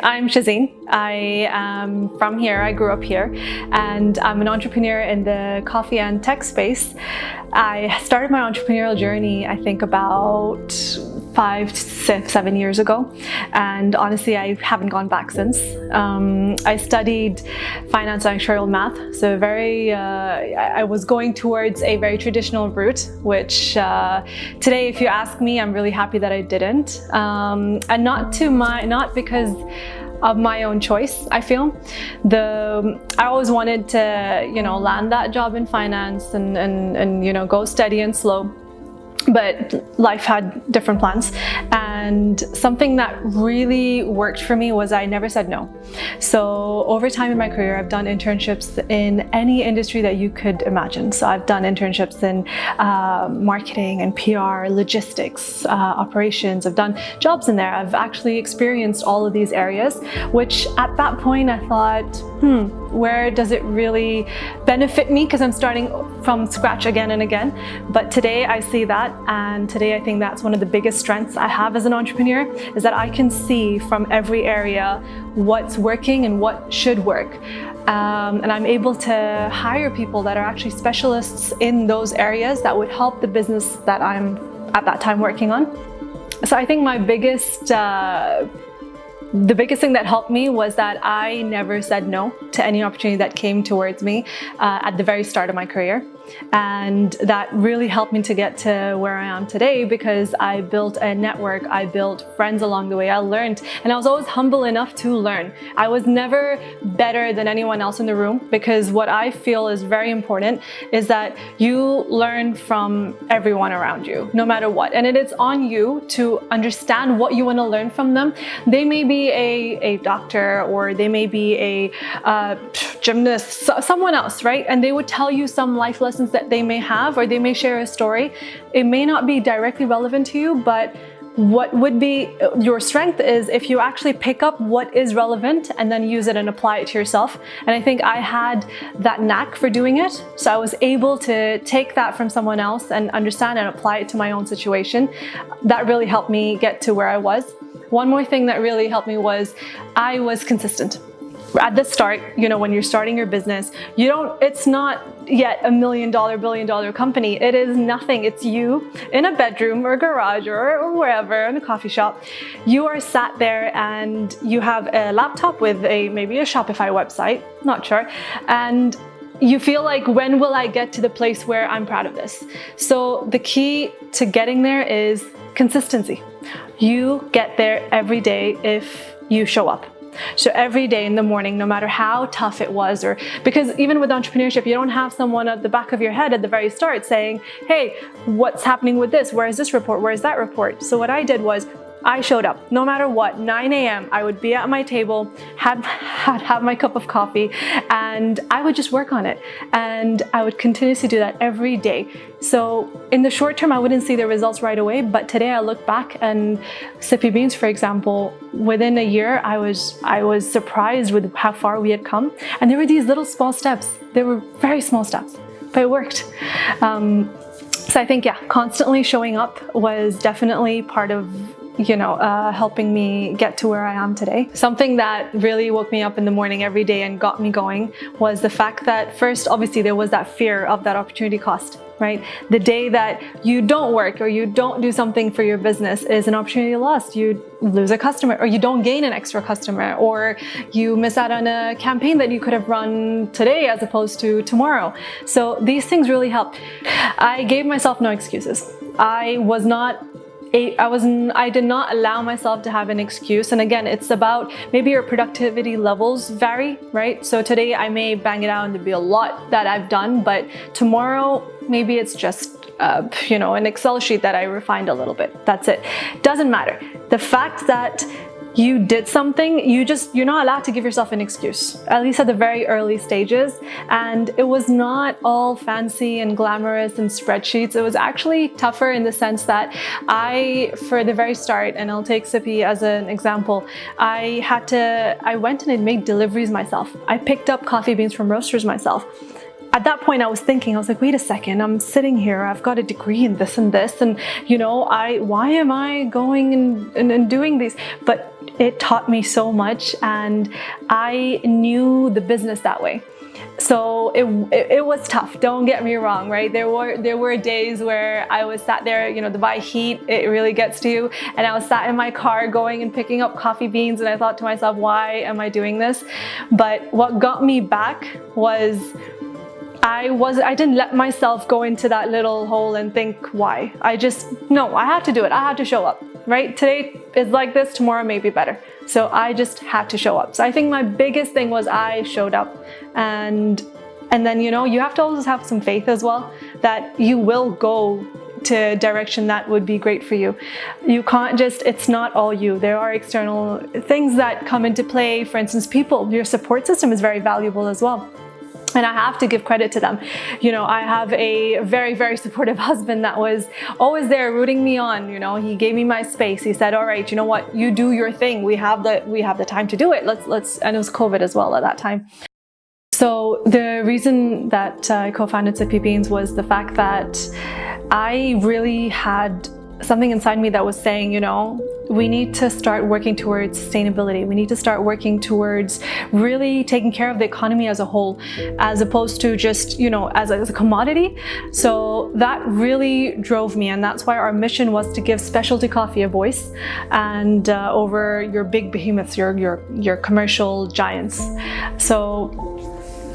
I'm Shehzeen. I am from here. I grew up here, and I'm an entrepreneur in the coffee and tech space. I started my entrepreneurial journey, I think, about 5 to 7 years ago, and honestly, I haven't gone back since. I studied finance and actuarial math, so I was going towards a very traditional route, which today, if you ask me, I'm really happy that I didn't, and not because of my own choice. I feel I always wanted to, land that job in finance and go steady and slow. But life had different plans, and something that really worked for me was I never said no. So over time in my career, I've done internships in any industry that you could imagine. So I've done internships in marketing and PR, logistics, operations. I've done jobs in there. I've actually experienced all of these areas, which at that point I thought, where does it really benefit me? Because I'm starting from scratch again and again. But today I see that, and today I think that's one of the biggest strengths I have as an entrepreneur, is that I can see from every area what's working and what should work. And I'm able to hire people that are actually specialists in those areas that would help the business that I'm at that time working on. So I think the biggest thing that helped me was that I never said no to any opportunity that came towards me at the very start of my career. And that really helped me to get to where I am today, because I built a network, I built friends along the way, I learned, and I was always humble enough to learn. I was never better than anyone else in the room, because what I feel is very important is that you learn from everyone around you, no matter what. And it is on you to understand what you want to learn from them. They may be a doctor, or they may be a gymnast, someone else, right? And they would tell you some life lessons that they may have, or they may share a story. It may not be directly relevant to you, but what would be your strength is if you actually pick up what is relevant and then use it and apply it to yourself. And I think I had that knack for doing it. So I was able to take that from someone else and understand and apply it to my own situation. That really helped me get to where I was. One more thing that really helped me was I was consistent. At the start, when you're starting your business, it's not yet $1 million, billion company. It is nothing. It's you in a bedroom or garage or wherever, in a coffee shop. You are sat there and you have a laptop with maybe a Shopify website, not sure. And you feel like, when will I get to the place where I'm proud of this? So the key to getting there is consistency. You get there every day if you show up. So every day in the morning, no matter how tough it was, or because even with entrepreneurship, you don't have someone at the back of your head at the very start saying, hey, what's happening with this? Where is this report? Where is that report? So what I did was I showed up no matter what. 9 a.m. I would be at my table, have my cup of coffee, and I would just work on it. And I would continuously do that every day. So in the short term, I wouldn't see the results right away. But today I look back, and Sippy Beans, for example, within a year, I was surprised with how far we had come. And there were these little small steps. They were very small steps, but it worked. So I think, constantly showing up was definitely part of helping me get to where I am today. Something that really woke me up in the morning every day and got me going was the fact that first, obviously, there was that fear of that opportunity cost, right? The day that you don't work or you don't do something for your business is an opportunity lost. You lose a customer, or you don't gain an extra customer, or you miss out on a campaign that you could have run today as opposed to tomorrow. So these things really helped. I gave myself no excuses. I did not allow myself to have an excuse. And again, it's about maybe your productivity levels vary, right? So today I may bang it out and there'll be a lot that I've done, but tomorrow maybe it's just an Excel sheet that I refined a little bit. That's it. Doesn't matter. The fact that you did something, you're not allowed to give yourself an excuse, at least at the very early stages. And it was not all fancy and glamorous and spreadsheets. It was actually tougher in the sense that for the very start, and I'll take Sippy as an example, I went and I made deliveries myself. I picked up coffee beans from roasters myself. at that point I was thinking, I was like, wait a second, I'm sitting here, I've got a degree in this and this, and why am I going and doing these? But it taught me so much, and I knew the business that way. So it was tough, don't get me wrong, right? There were days where I was sat there, the Dubai heat, it really gets to you, and I was sat in my car going and picking up coffee beans, and I thought to myself, why am I doing this? But what got me back was I didn't let myself go into that little hole and think why. I had to do it. I had to show up, right? Today is like this, tomorrow may be better. So I just had to show up. So I think my biggest thing was I showed up, and then, you have to always have some faith as well that you will go to a direction that would be great for you. You can't it's not all you. There are external things that come into play. For instance, people, your support system is very valuable as well. And I have to give credit to them. I have a very, very supportive husband that was always there rooting me on. He gave me my space. He said, all right, you know what, you do your thing. We have the time to do it. Let's, and it was COVID as well at that time. So the reason that I co-founded Sippy Beans was the fact that I really had something inside me that was saying, we need to start working towards sustainability. We need to start working towards really taking care of the economy as a whole, as opposed to just, as a commodity. So that really drove me, and that's why our mission was to give specialty coffee a voice, and over your big behemoths, your commercial giants. So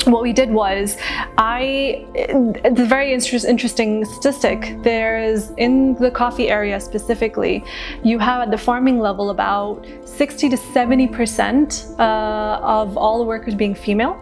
what we did was, it's a very interesting statistic. There's, in the coffee area specifically, you have at the farming level about 60 to 70% of all the workers being female.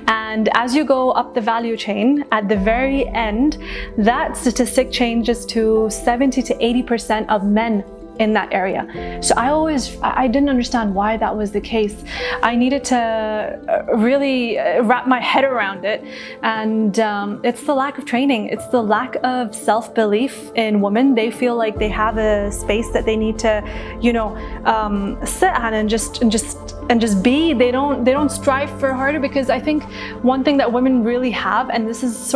And as you go up the value chain, at the very end, that statistic changes to 70 to 80% of men in that area. So I didn't understand why that was the case. I needed to really wrap my head around it, and it's the lack of training. It's the lack of self-belief in women. They feel like they have a space that they need to, sit at and just be. They don't strive for harder, because I think one thing that women really have, and this is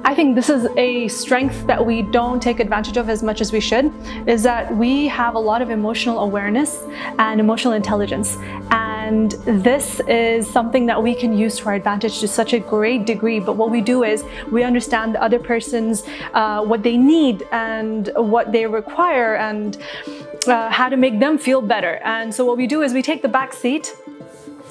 I think this is a strength that we don't take advantage of as much as we should, is that we have a lot of emotional awareness and emotional intelligence. And this is something that we can use to our advantage to such a great degree. But what we do is we understand the other person's, what they need and what they require, and how to make them feel better. And so what we do is we take the back seat.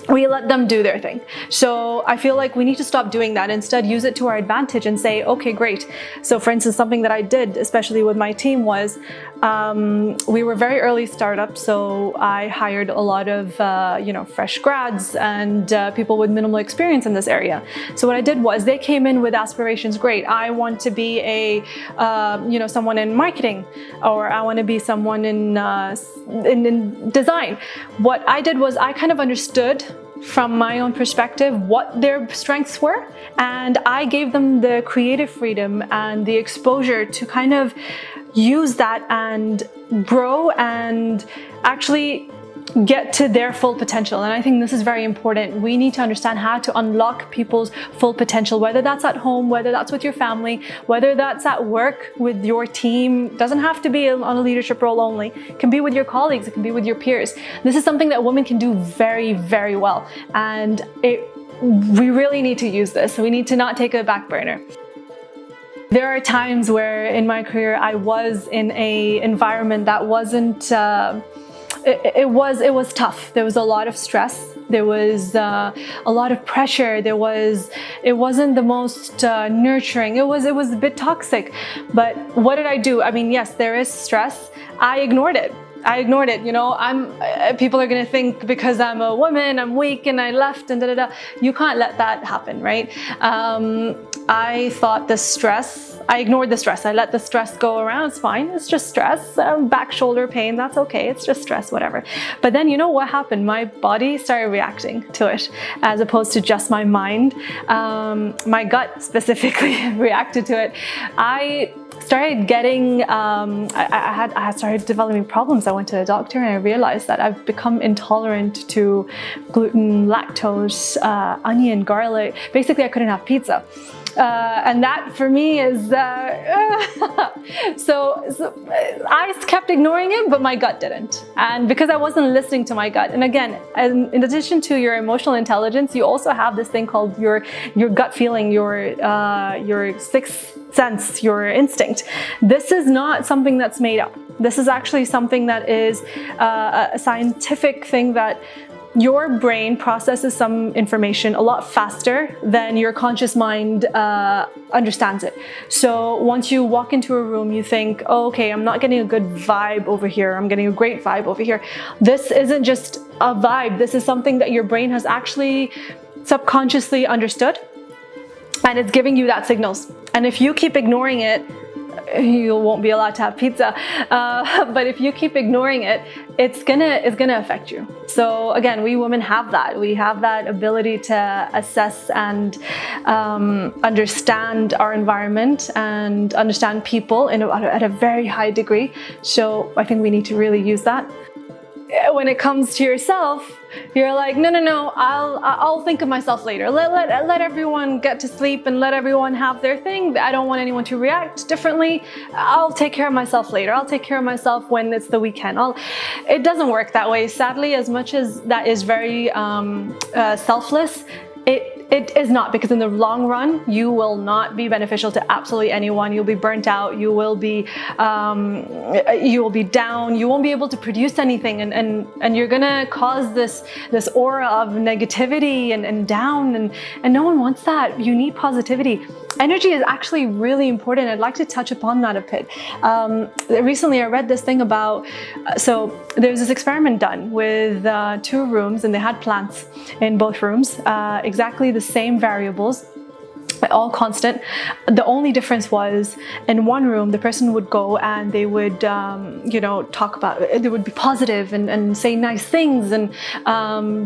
We let them do their thing. So I feel like we need to stop doing that. Instead, use it to our advantage and say, okay, great. So for instance, something that I did, especially with my team, was we were very early startup. So I hired a lot of, fresh grads and people with minimal experience in this area. So what I did was, they came in with aspirations. Great. I want to be someone in marketing, or I want to be someone in design. What I did was I kind of understood from my own perspective what their strengths were, and I gave them the creative freedom and the exposure to kind of use that and grow and actually get to their full potential. And I think this is very important. We need to understand how to unlock people's full potential, whether that's at home, whether that's with your family, whether that's at work with your team. It doesn't have to be on a leadership role only. It can be with your colleagues, it can be with your peers. This is something that women can do very, very well. And we really need to use this. We need to not take a back burner. There are times where in my career I was in an environment that wasn't it was tough. There was a lot of stress. There was a lot of pressure. It wasn't the most nurturing. It was a bit toxic. But what did I do? I mean, yes, there is stress. I ignored it. People are going to think because I'm a woman, I'm weak and I left and da-da-da. You can't let that happen, right? I thought I ignored the stress. I let the stress go around. It's fine. It's just stress. Back, shoulder pain. That's okay. It's just stress, whatever. But then you know what happened? My body started reacting to it as opposed to just my mind. My gut specifically reacted to it. I started getting, I started developing problems. I went to a doctor and I realized that I've become intolerant to gluten, lactose, onion, garlic. Basically, I couldn't have pizza. And that for me is, so I kept ignoring it, but my gut didn't. And because I wasn't listening to my gut. And again, in addition to your emotional intelligence, you also have this thing called your gut feeling, your sixth sense, your instinct. This is not something that's made up. This is actually something that is a scientific thing that your brain processes some information a lot faster than your conscious mind understands it. So once you walk into a room, you think, oh, okay, I'm not getting a good vibe over here. I'm getting a great vibe over here. This isn't just a vibe. This is something that your brain has actually subconsciously understood, and it's giving you that signals. And if you keep ignoring it, you won't be allowed to have pizza. But if you keep ignoring it, it's gonna affect you. So again, we women have that. We have that ability to assess and understand our environment and understand people at a very high degree. So I think we need to really use that. When it comes to yourself, you're like, no, I'll think of myself later. Let everyone get to sleep and let everyone have their thing. I don't want anyone to react differently. I'll take care of myself later. I'll take care of myself when it's the weekend. It doesn't work that way. Sadly, as much as that is very selfless, it is not, because in the long run, you will not be beneficial to absolutely anyone. You'll be burnt out. You will be down. You won't be able to produce anything, and you're gonna cause this aura of negativity and down, and no one wants that. You need positivity. Energy is actually really important. I'd like to touch upon that a bit. Recently, I read this thing about, so there's this experiment done with 2 rooms, and they had plants in both rooms, exactly the same variables, all constant. The only difference was, in one room, the person would go and they would, talk about, they would be positive and say nice things and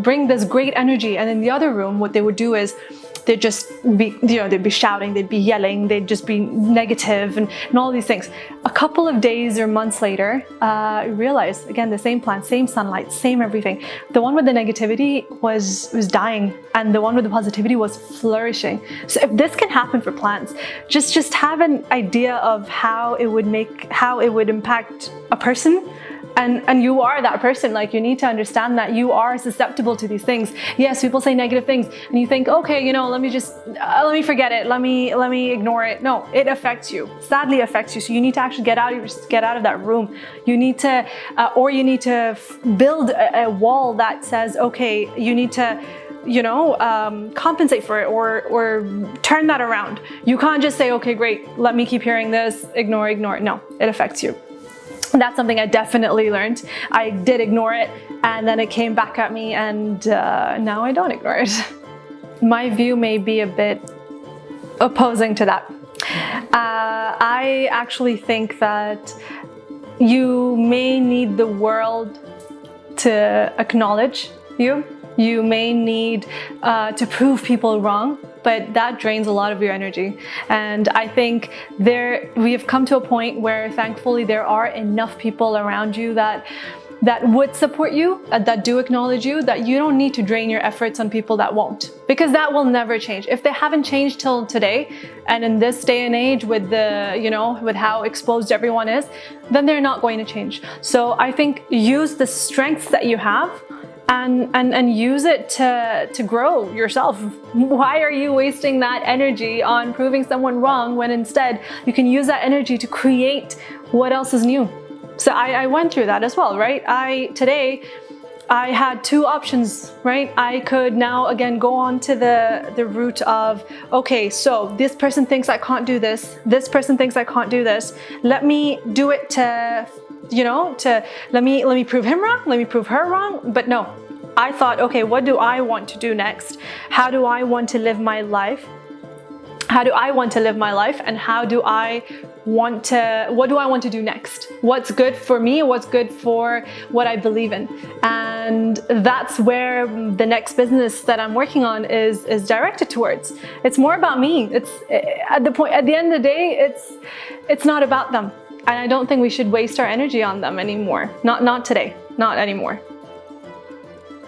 bring this great energy. And in the other room, what they would do is, they'd just be, they'd be shouting, they'd be yelling, they'd just be negative and all these things. A couple of days or months later, I realized, again, the same plant, same sunlight, same everything. The one with the negativity was dying, and the one with the positivity was flourishing. So if this can happen for plants, just have an idea of how it would impact a person. And you are that person. Like, you need to understand that you are susceptible to these things. Yes, people say negative things, and you think, okay, let me forget it. Let me ignore it. No, it affects you. Sadly, affects you. So you need to actually get out of that room. You need to, build a wall that says, okay, you need to, compensate for it or turn that around. You can't just say, okay, great, let me keep hearing this, ignore it. No, it affects you. That's something I definitely learned. I did ignore it, and then it came back at me, and now I don't ignore it. My view may be a bit opposing to that. I actually think that you may need the world to acknowledge you. You may need to prove people wrong, but that drains a lot of your energy. And I think we have come to a point where, thankfully, there are enough people around you that would support you, that do acknowledge you, that you don't need to drain your efforts on people that won't, because that will never change. If they haven't changed till today, and in this day and age with with how exposed everyone is, then they're not going to change. So I think use the strengths that you have, and use it to grow yourself. Why are you wasting that energy on proving someone wrong when instead you can use that energy to create what else is new? So I went through that as well, right? Today I had 2 options, right? I could now again go on to the route of, okay, so this person thinks I can't do this. This person thinks I can't do this. Let me do it let me prove him wrong. Let me prove her wrong. But no, I thought, okay, what do I want to do next? How do I want to live my life? How do I want to live my life? And what do I want to do next? What's good for me? What's good for what I believe in? And that's where the next business that I'm working on is directed towards. It's more about me. It's at the end of the day, it's not about them. And I don't think we should waste our energy on them anymore. Not today, not anymore.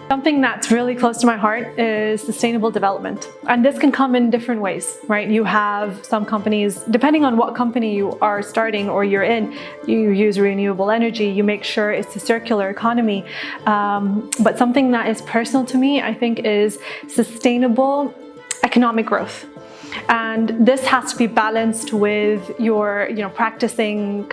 Something that's really close to my heart is sustainable development. And this can come in different ways, right? You have some companies, depending on what company you are starting or you're in, you use renewable energy, you make sure it's a circular economy. But something that is personal to me, I think, is sustainable economic growth. And this has to be balanced with your, practicing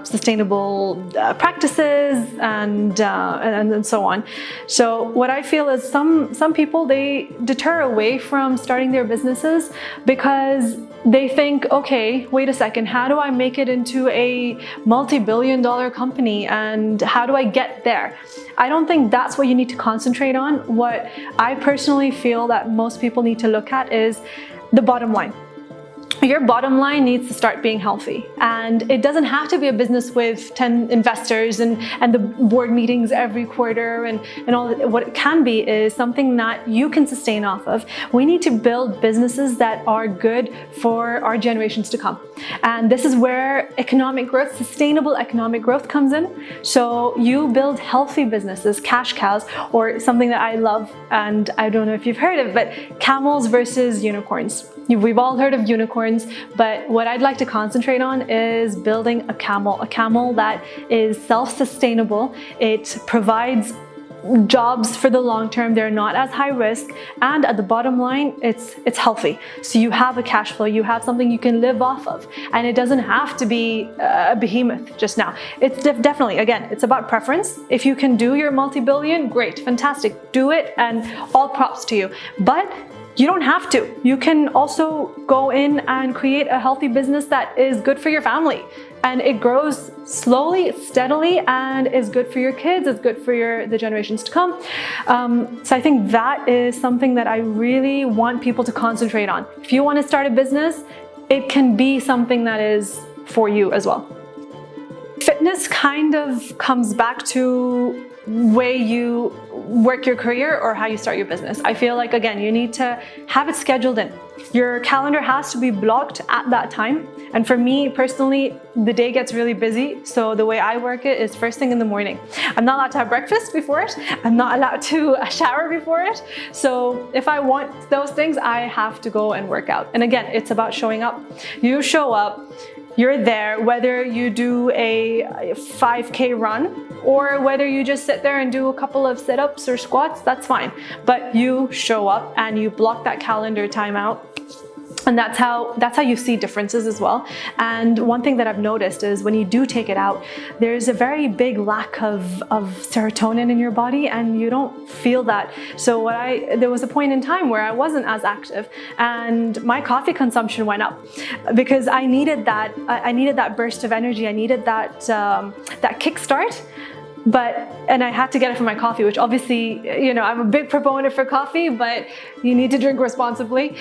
sustainable practices and so on. So what I feel is some people, they deter away from starting their businesses because they think, okay, wait a second, how do I make it into a multi-billion-dollar company and how do I get there? I don't think that's what you need to concentrate on. What I personally feel that most people need to look at is the bottom line. Your bottom line needs to start being healthy. And it doesn't have to be a business with 10 investors and the board meetings every quarter and all. What it can be is something that you can sustain off of. We need to build businesses that are good for our generations to come. And this is where economic growth, sustainable economic growth comes in. So you build healthy businesses, cash cows, or something that I love, and I don't know if you've heard of, but camels versus unicorns. We've all heard of unicorns, but what I'd like to concentrate on is building a camel that is self-sustainable. It provides jobs for the long term. They're not as high risk, and at the bottom line, it's healthy. So you have a cash flow, you have something you can live off of, and it doesn't have to be a behemoth just now. It's definitely, again, it's about preference. If you can do your multi-billion, great, fantastic, do it, and all props to you. But you don't have to. You can also go in and create a healthy business that is good for your family. And it grows slowly, steadily, and is good for your kids, it's good for the generations to come. So I think that is something that I really want people to concentrate on. If you want to start a business, it can be something that is for you as well. Fitness kind of comes back to way you work your career or how you start your business. I feel like, again, you need to have it scheduled in. Your calendar has to be blocked at that time. And for me personally, the day gets really busy. So the way I work it is first thing in the morning. I'm not allowed to have breakfast before it. I'm not allowed to shower before it. So if I want those things, I have to go and work out. And again, it's about showing up. You show up, you're there, whether you do a 5K run or whether you just sit there and do a couple of sit-ups or squats, that's fine. But you show up and you block that calendar time out. And that's how you see differences as well. And one thing that I've noticed is when you do take it out, there's a very big lack of serotonin in your body, and you don't feel that. So there was a point in time where I wasn't as active, and my coffee consumption went up because I needed that burst of energy. I needed that kickstart. And I had to get it from my coffee, which obviously, I'm a big proponent for coffee, but you need to drink responsibly.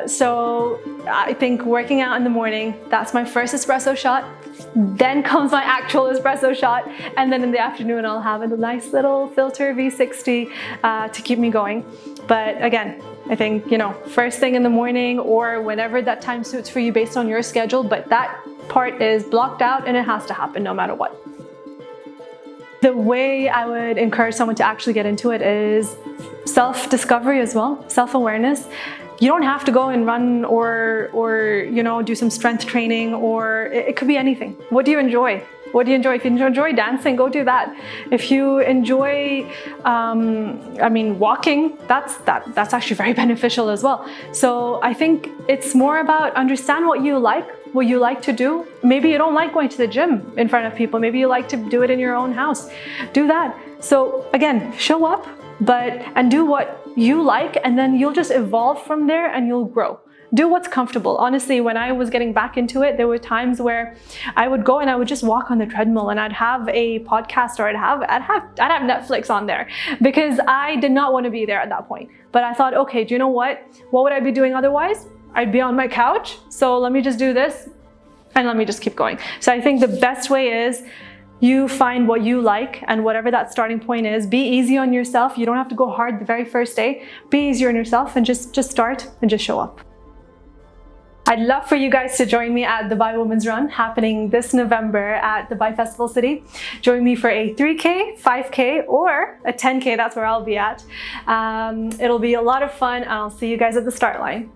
So I think working out in the morning, that's my first espresso shot. Then comes my actual espresso shot. And then in the afternoon, I'll have a nice little filter V60 to keep me going. But again, I think, first thing in the morning or whenever that time suits for you based on your schedule, but that part is blocked out and it has to happen no matter what. The way I would encourage someone to actually get into it is self-discovery as well, self-awareness. You don't have to go and run or do some strength training, or it could be anything. What do you enjoy? What do you enjoy? If you enjoy dancing, go do that. If you enjoy, walking, that's actually very beneficial as well. So I think it's more about understand what you like to do. Maybe you don't like going to the gym in front of people. Maybe you like to do it in your own house. Do that. So again, show up, and do what you like, and then you'll just evolve from there and you'll grow. Do what's comfortable. Honestly, when I was getting back into it, there were times where I would go and I would just walk on the treadmill and I'd have a podcast or I'd have Netflix on there because I did not want to be there at that point. But I thought, okay, do you know what? What would I be doing otherwise? I'd be on my couch. So let me just do this and let me just keep going. So I think the best way is you find what you like, and whatever that starting point is, be easy on yourself. You don't have to go hard the very first day. Be easier on yourself and just start and just show up. I'd love for you guys to join me at Dubai Women's Run happening this November at Dubai Festival City. Join me for a 3K, 5K, or a 10K. That's where I'll be at. It'll be a lot of fun, and I'll see you guys at the start line.